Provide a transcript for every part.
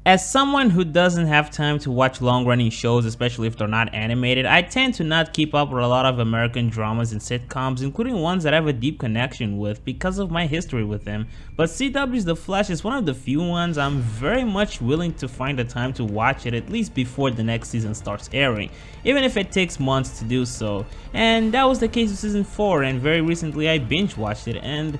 As someone who doesn't have time to watch long-running shows, especially if they're not animated, I tend to not keep up with a lot of American dramas and sitcoms, including ones that I have a deep connection with because of my history with them. But CW's The Flash is one of the few ones I'm very much willing to find the time to watch it at least before the next season starts airing, even if it takes months to do so. And that was the case with season 4, and very recently I binge watched it, and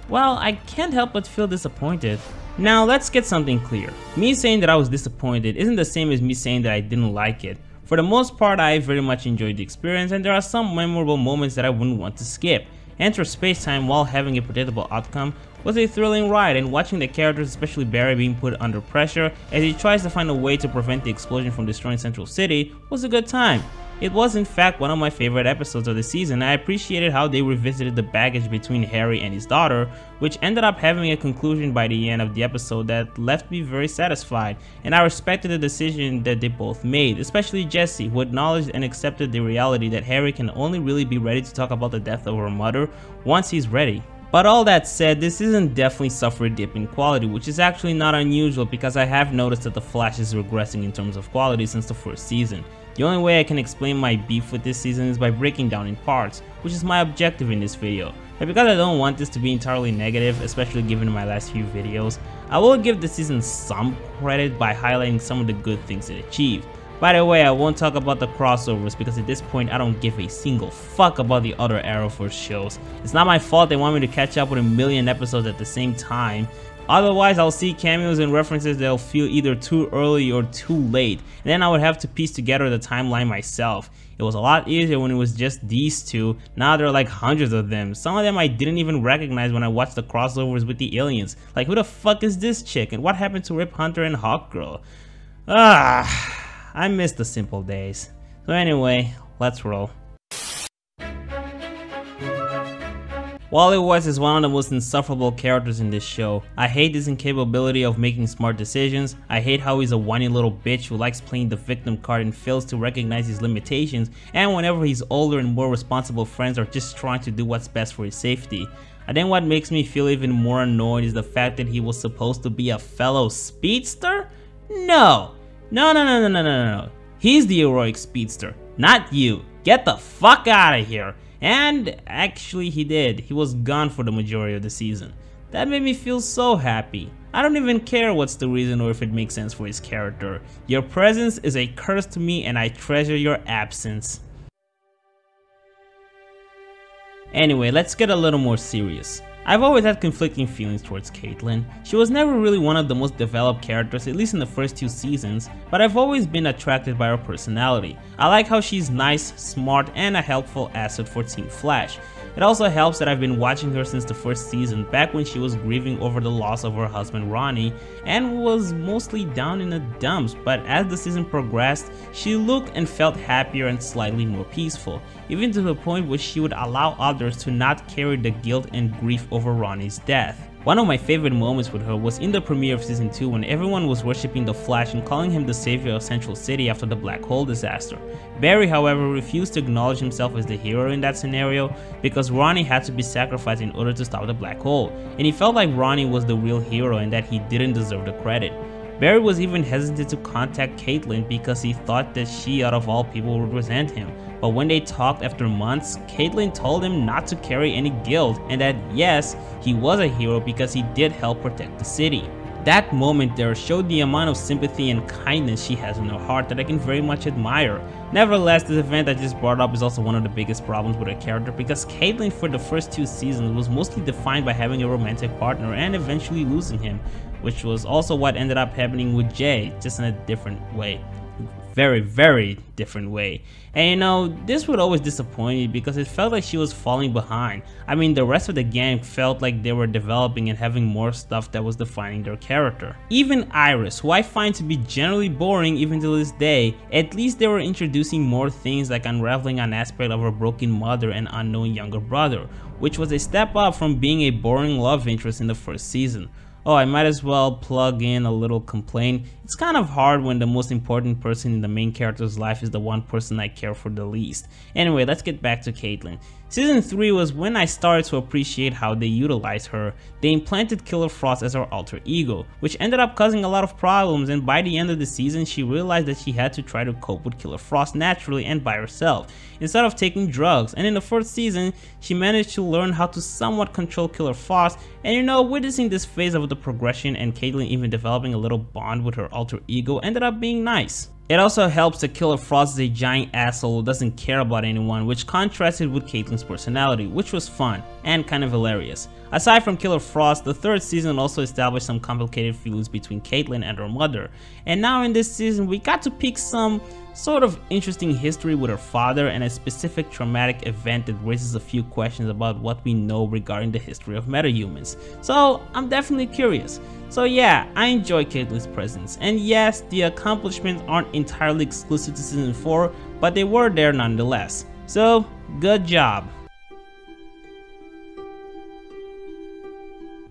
well, I can't help but feel disappointed. Now let's get something clear. Me saying that I was disappointed isn't the same as me saying that I didn't like it. For the most part, I very much enjoyed the experience, and there are some memorable moments that I wouldn't want to skip. Enter Space-Time, while having a predictable outcome, was a thrilling ride, and watching the characters, especially Barry, being put under pressure as he tries to find a way to prevent the explosion from destroying Central City was a good time. It was in fact one of my favorite episodes of the season. I appreciated how they revisited the baggage between Harry and his daughter, which ended up having a conclusion by the end of the episode that left me very satisfied, and I respected the decision that they both made, especially Jessie, who acknowledged and accepted the reality that Harry can only really be ready to talk about the death of her mother once he's ready. But all that said, this season definitely suffered a dip in quality, which is actually not unusual because I have noticed that The Flash is regressing in terms of quality since the first season. The only way I can explain my beef with this season is by breaking down in parts, which is my objective in this video. But because I don't want this to be entirely negative, especially given my last few videos, I will give this season some credit by highlighting some of the good things it achieved. By the way, I won't talk about the crossovers because at this point I don't give a single fuck about the other Arrowverse shows. It's not my fault they want me to catch up with a million episodes at the same time. Otherwise, I'll see cameos and references that'll feel either too early or too late, and then I would have to piece together the timeline myself. It was a lot easier when it was just these two. Now there are like hundreds of them. Some of them I didn't even recognize when I watched the crossovers with the aliens. Like, who the fuck is this chick, and what happened to Rip Hunter and Hawkgirl? I miss the simple days. So anyway, let's roll. Wally West is one of the most insufferable characters in this show. I hate his incapability of making smart decisions. I hate how he's a whiny little bitch who likes playing the victim card and fails to recognize his limitations, and whenever his older and more responsible friends are just trying to do what's best for his safety. And then what makes me feel even more annoyed is the fact that he was supposed to be a fellow speedster? No. No. He's the heroic speedster, not you. Get the fuck out of here. And actually he did. He was gone for the majority of the season. That made me feel so happy. I don't even care what's the reason or if it makes sense for his character. Your presence is a curse to me and I treasure your absence. Anyway, let's get a little more serious. I've always had conflicting feelings towards Caitlin. She was never really one of the most developed characters, at least in the first 2 seasons, but I've always been attracted by her personality. I like how she's nice, smart, and a helpful asset for Team Flash. It also helps that I've been watching her since the first season, back when she was grieving over the loss of her husband Ronnie, and was mostly down in the dumps, but as the season progressed, she looked and felt happier and slightly more peaceful, even to the point where she would allow others to not carry the guilt and grief over Ronnie's death. One of my favorite moments with her was in the premiere of season 2 when everyone was worshipping the Flash and calling him the savior of Central City after the black hole disaster. Barry, however, refused to acknowledge himself as the hero in that scenario because Ronnie had to be sacrificed in order to stop the black hole, and he felt like Ronnie was the real hero and that he didn't deserve the credit. Barry was even hesitant to contact Caitlin because he thought that she, out of all people, would resent him. But when they talked after months, Caitlin told him not to carry any guilt and that yes, he was a hero because he did help protect the city. That moment there showed the amount of sympathy and kindness she has in her heart that I can very much admire. Nevertheless, this event I just brought up is also one of the biggest problems with her character because Caitlin for the first 2 seasons was mostly defined by having a romantic partner and eventually losing him, which was also what ended up happening with Jay, just in a different way. Very different way. And you know, this would always disappoint me because it felt like she was falling behind. I mean, the rest of the gang felt like they were developing and having more stuff that was defining their character. Even Iris, who I find to be generally boring even to this day, at least they were introducing more things like unraveling an aspect of her broken mother and unknown younger brother, which was a step up from being a boring love interest in the first season. Oh, I might as well plug in a little complaint. It's kind of hard when the most important person in the main character's life is the one person I care for the least. Anyway, let's get back to Caitlin. Season 3 was when I started to appreciate how they utilized her. They implanted Killer Frost as her alter ego, which ended up causing a lot of problems, and by the end of the season she realized that she had to try to cope with Killer Frost naturally and by herself, instead of taking drugs, and in the first season she managed to learn how to somewhat control Killer Frost, and witnessing this phase of the progression and Caitlyn even developing a little bond with her alter ego ended up being nice. It also helps that Killer Frost is a giant asshole who doesn't care about anyone, which contrasted with Caitlyn's personality, which was fun and kind of hilarious. Aside from Killer Frost, the third season also established some complicated feelings between Caitlyn and her mother, and now in this season we got to pick some sort of interesting history with her father and a specific traumatic event that raises a few questions about what we know regarding the history of metahumans. So I'm definitely curious. So yeah, I enjoy Caitlyn's presence, and yes, the accomplishments aren't entirely exclusive to season 4, but they were there nonetheless. So good job.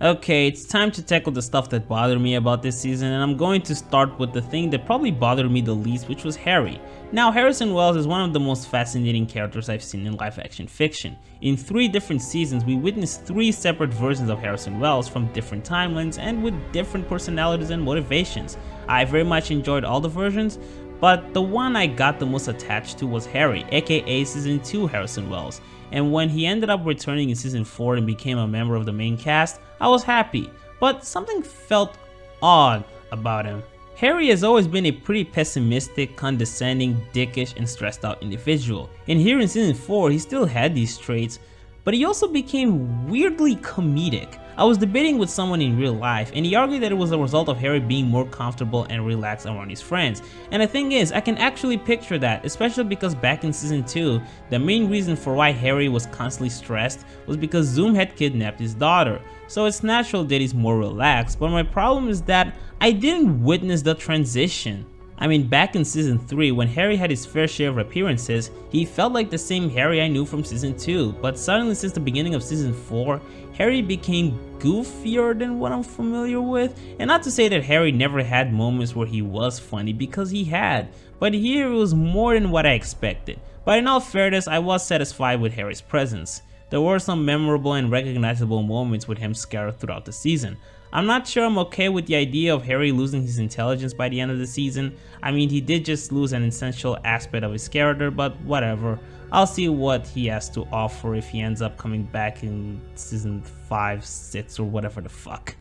Okay, it's time to tackle the stuff that bothered me about this season, and I'm going to start with the thing that probably bothered me the least, which was Harry. Now, Harrison Wells is one of the most fascinating characters I've seen in live-action fiction. In 3 different seasons, we witnessed 3 separate versions of Harrison Wells from different timelines and with different personalities and motivations. I very much enjoyed all the versions, but the one I got the most attached to was Harry, aka Season 2 Harrison Wells. And when he ended up returning in Season 4 and became a member of the main cast, I was happy, but something felt odd about him. Harry has always been a pretty pessimistic, condescending, dickish, and stressed out individual, and here in Season 4 he still had these traits, but he also became weirdly comedic. I was debating with someone in real life, and he argued that it was a result of Harry being more comfortable and relaxed around his friends. And the thing is, I can actually picture that, especially because back in Season 2, the main reason for why Harry was constantly stressed was because Zoom had kidnapped his daughter. So it's natural that he's more relaxed, but my problem is that I didn't witness the transition. I mean, back in Season 3, when Harry had his fair share of appearances, he felt like the same Harry I knew from Season 2, but suddenly since the beginning of Season 4, Harry became goofier than what I'm familiar with. And not to say that Harry never had moments where he was funny, because he had, but here it was more than what I expected. But in all fairness, I was satisfied with Harry's presence. There were some memorable and recognizable moments with him scattered throughout the season. I'm not sure I'm okay with the idea of Harry losing his intelligence by the end of the season. I mean, he did just lose an essential aspect of his character, but whatever. I'll see what he has to offer if he ends up coming back in Season 5, 6, or whatever the fuck.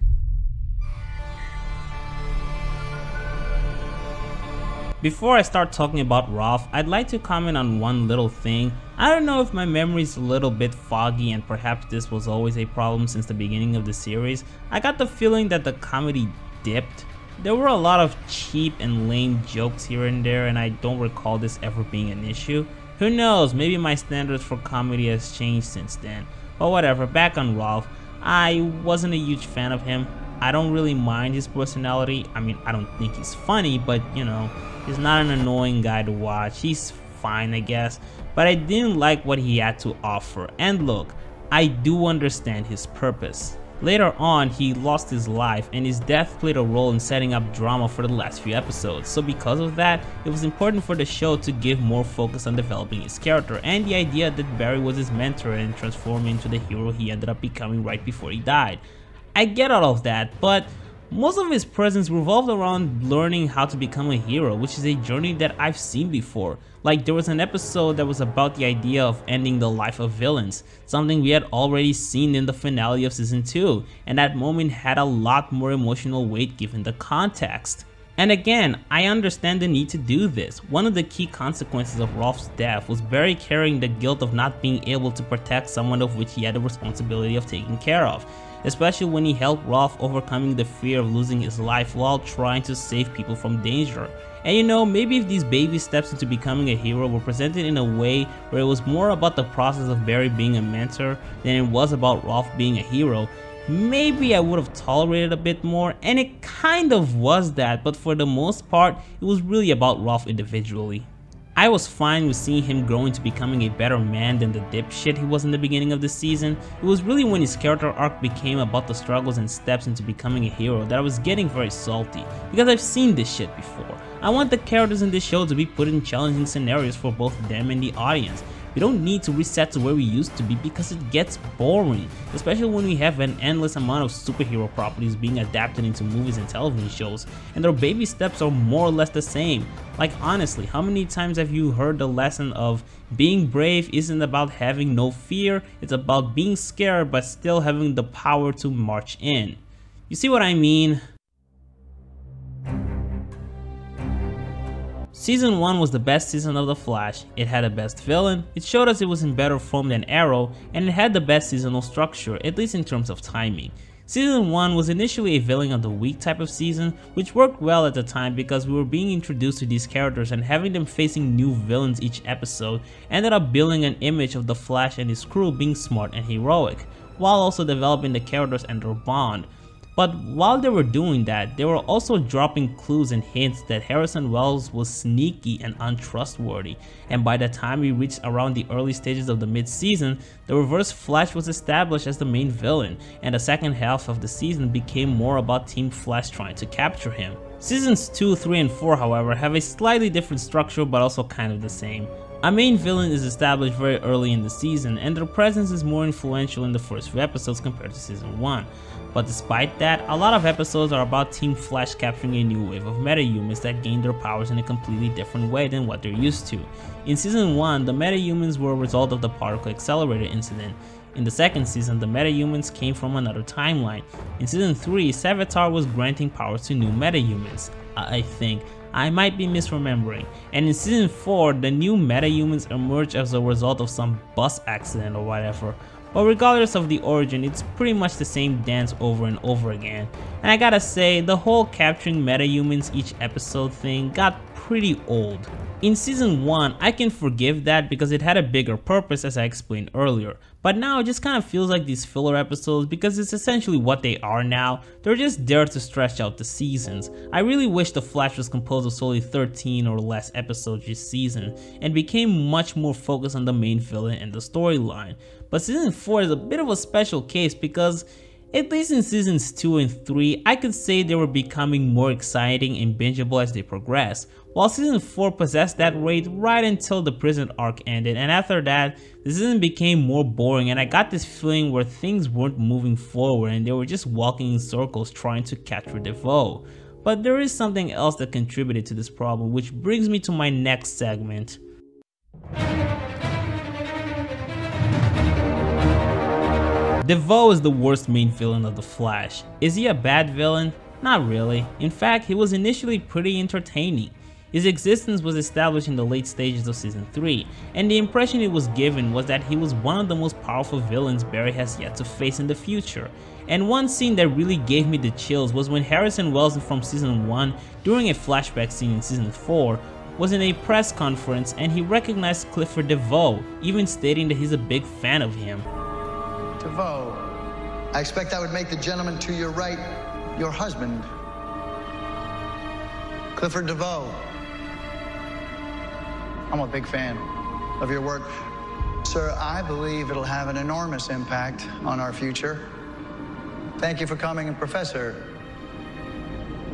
Before I start talking about Rolf, I'd like to comment on one little thing. I don't know if my memory is a little bit foggy and perhaps this was always a problem since the beginning of the series. I got the feeling that the comedy dipped. There were a lot of cheap and lame jokes here and there, and I don't recall this ever being an issue. Who knows, maybe my standards for comedy has changed since then. But whatever, back on Rolf. I wasn't a huge fan of him. I don't really mind his personality. I mean, I don't think he's funny, but he's not an annoying guy to watch. He's fine, I guess, but I didn't like what he had to offer. And look, I do understand his purpose. Later on, he lost his life, and his death played a role in setting up drama for the last few episodes. So because of that, it was important for the show to give more focus on developing his character and the idea that Barry was his mentor and transform him into the hero he ended up becoming right before he died. I get all of that, but most of his presence revolved around learning how to become a hero, which is a journey that I've seen before. Like, there was an episode that was about the idea of ending the life of villains, something we had already seen in the finale of Season 2, and that moment had a lot more emotional weight given the context. And again, I understand the need to do this. One of the key consequences of Rolf's death was Barry carrying the guilt of not being able to protect someone of which he had the responsibility of taking care of, especially when he helped Rolf overcoming the fear of losing his life while trying to save people from danger. And maybe if these baby steps into becoming a hero were presented in a way where it was more about the process of Barry being a mentor than it was about Rolf being a hero, maybe I would have tolerated a bit more, and it kind of was that, but for the most part, it was really about Rolf individually. I was fine with seeing him grow into becoming a better man than the dipshit he was in the beginning of the season. It was really when his character arc became about the struggles and steps into becoming a hero that I was getting very salty, because I've seen this shit before. I want the characters in this show to be put in challenging scenarios for both them and the audience. We don't need to reset to where we used to be because it gets boring, especially when we have an endless amount of superhero properties being adapted into movies and television shows, and their baby steps are more or less the same. Like honestly, how many times have you heard the lesson of being brave isn't about having no fear, it's about being scared but still having the power to march in. You see what I mean? Season 1 was the best season of The Flash. It had the best villain, it showed us it was in better form than Arrow, and it had the best seasonal structure, at least in terms of timing. Season 1 was initially a villain of the week type of season, which worked well at the time because we were being introduced to these characters, and having them facing new villains each episode ended up building an image of the Flash and his crew being smart and heroic, while also developing the characters and their bond. But while they were doing that, they were also dropping clues and hints that Harrison Wells was sneaky and untrustworthy, and by the time we reached around the early stages of the mid-season, the Reverse Flash was established as the main villain, and the second half of the season became more about Team Flash trying to capture him. Seasons 2, 3, and 4, however, have a slightly different structure but also kind of the same. A main villain is established very early in the season, and their presence is more influential in the first few episodes compared to Season 1. But despite that, a lot of episodes are about Team Flash capturing a new wave of metahumans that gain their powers in a completely different way than what they're used to. In Season 1, the metahumans were a result of the particle accelerator incident. In the second season, the metahumans came from another timeline. In Season 3, Savitar was granting powers to new metahumans, I think. I might be misremembering. And in Season 4, the new metahumans emerged as a result of some bus accident or whatever. But regardless of the origin, it's pretty much the same dance over and over again. And I gotta say, the whole capturing metahumans each episode thing got pretty old. In Season 1, I can forgive that because it had a bigger purpose, as I explained earlier. But now it just kind of feels like these filler episodes because it's essentially what they are now. They're just there to stretch out the seasons. I really wish The Flash was composed of solely 13 or less episodes this season and became much more focused on the main villain and the storyline. But Season 4 is a bit of a special case because at least in Seasons 2 and 3, I could say they were becoming more exciting and bingeable as they progressed, while Season 4 possessed that rate right until the prison arc ended, and after that, the season became more boring and I got this feeling where things weren't moving forward and they were just walking in circles trying to capture Duvall. But there is something else that contributed to this problem, which brings me to my next segment. Duvall is the worst main villain of The Flash. Is he a bad villain? Not really. In fact, he was initially pretty entertaining. His existence was established in the late stages of Season 3, and the impression it was given was that he was one of the most powerful villains Barry has yet to face in the future. And one scene that really gave me the chills was when Harrison Wells from Season 1, during a flashback scene in Season 4, was in a press conference and he recognized Clifford Duvall, even stating that he's a big fan of him. Duvall, I expect I would make the gentleman to your right your husband. Clifford Duvall. I'm a big fan of your work. Sir, I believe it'll have an enormous impact on our future. Thank you for coming, and Professor,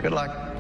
good luck.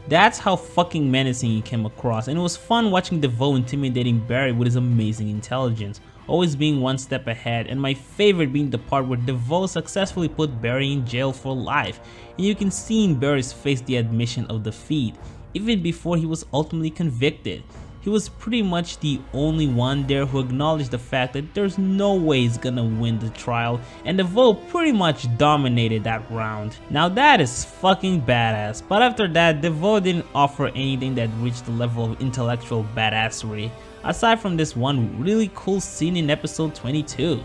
That's how fucking menacing he came across, and it was fun watching Duvall intimidating Barry with his amazing intelligence, always being one step ahead, and my favorite being the part where Duvall successfully put Barry in jail for life, and you can see in Barry's face the admission of defeat, even before he was ultimately convicted. He was pretty much the only one there who acknowledged the fact that there's no way he's gonna win the trial, and Duvall pretty much dominated that round. Now that is fucking badass, but after that, Duvall didn't offer anything that reached the level of intellectual badassery, aside from this one really cool scene in episode 22.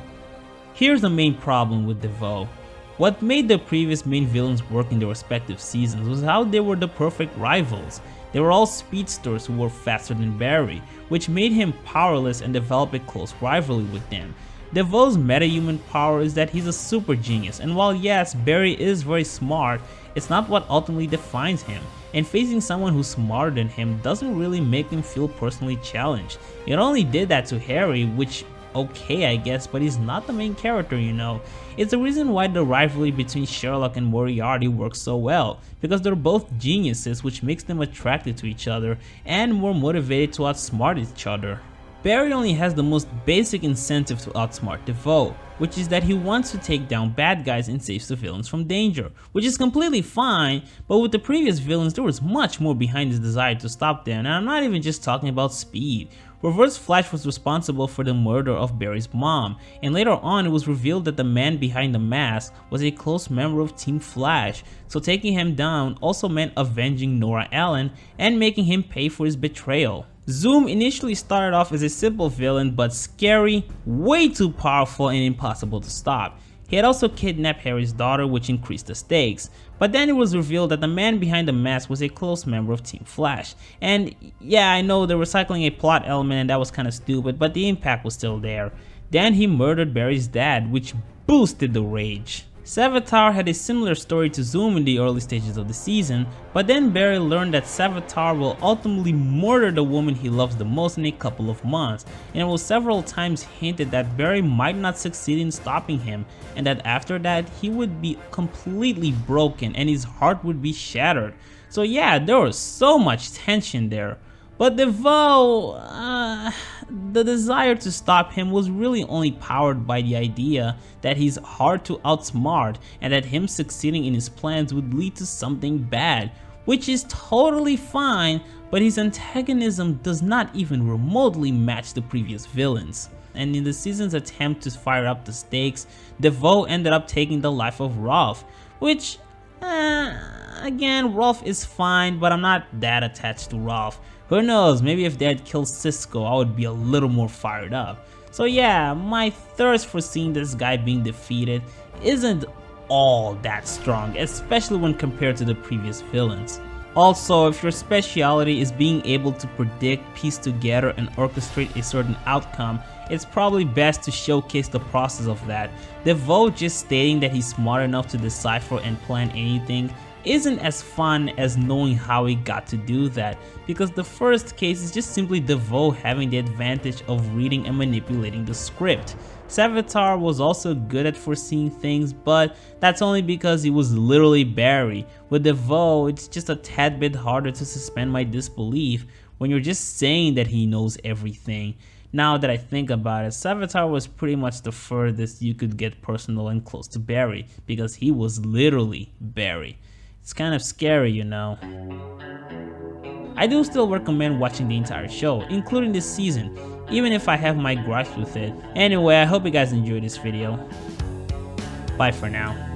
Here's the main problem with Duvall. What made the previous main villains work in their respective seasons was how they were the perfect rivals. They were all speedsters who were faster than Barry, which made him powerless and develop a close rivalry with them. Duvall's metahuman power is that he's a super genius, and while yes, Barry is very smart, it's not what ultimately defines him, and facing someone who's smarter than him doesn't really make him feel personally challenged. It only did that to Harry, which okay, I guess, but he's not the main character, you know. It's the reason why the rivalry between Sherlock and Moriarty works so well, because they're both geniuses, which makes them attracted to each other and more motivated to outsmart each other. Barry only has the most basic incentive to outsmart Duvall, which is that he wants to take down bad guys and saves the villains from danger, which is completely fine, but with the previous villains there was much more behind his desire to stop them, and I'm not even just talking about speed. Reverse Flash was responsible for the murder of Barry's mom, and later on it was revealed that the man behind the mask was a close member of Team Flash, so taking him down also meant avenging Nora Allen and making him pay for his betrayal. Zoom initially started off as a simple villain, but scary, way too powerful and impossible to stop. He had also kidnapped Harry's daughter, which increased the stakes, but then it was revealed that the man behind the mask was a close member of Team Flash. And yeah, I know they're recycling a plot element and that was kinda stupid, but the impact was still there. Then he murdered Barry's dad, which boosted the rage. Savitar had a similar story to Zoom in the early stages of the season, but then Barry learned that Savitar will ultimately murder the woman he loves the most in a couple of months, and it was several times hinted that Barry might not succeed in stopping him, and that after that he would be completely broken and his heart would be shattered. So yeah, there was so much tension there. But Duvall, the desire to stop him was really only powered by the idea that he's hard to outsmart and that him succeeding in his plans would lead to something bad, which is totally fine, but his antagonism does not even remotely match the previous villains. And in the season's attempt to fire up the stakes, Duvall ended up taking the life of Rolf, which, again, Rolf is fine, but I'm not that attached to Rolf. Who knows, maybe if they had killed Cisco, I would be a little more fired up. So yeah, my thirst for seeing this guy being defeated isn't all that strong, especially when compared to the previous villains. Also, if your speciality is being able to predict, piece together, and orchestrate a certain outcome, it's probably best to showcase the process of that. Duvall just stating that he's smart enough to decipher and plan anything isn't as fun as knowing how he got to do that, because the first case is just simply Duvall having the advantage of reading and manipulating the script. Savitar was also good at foreseeing things, but that's only because he was literally Barry. With Duvall, it's just a tad bit harder to suspend my disbelief when you're just saying that he knows everything. Now that I think about it, Savitar was pretty much the furthest you could get personal and close to Barry, because he was literally Barry. It's kind of scary, you know. I do still recommend watching the entire show, including this season, even if I have my gripes with it. Anyway, I hope you guys enjoyed this video. Bye for now.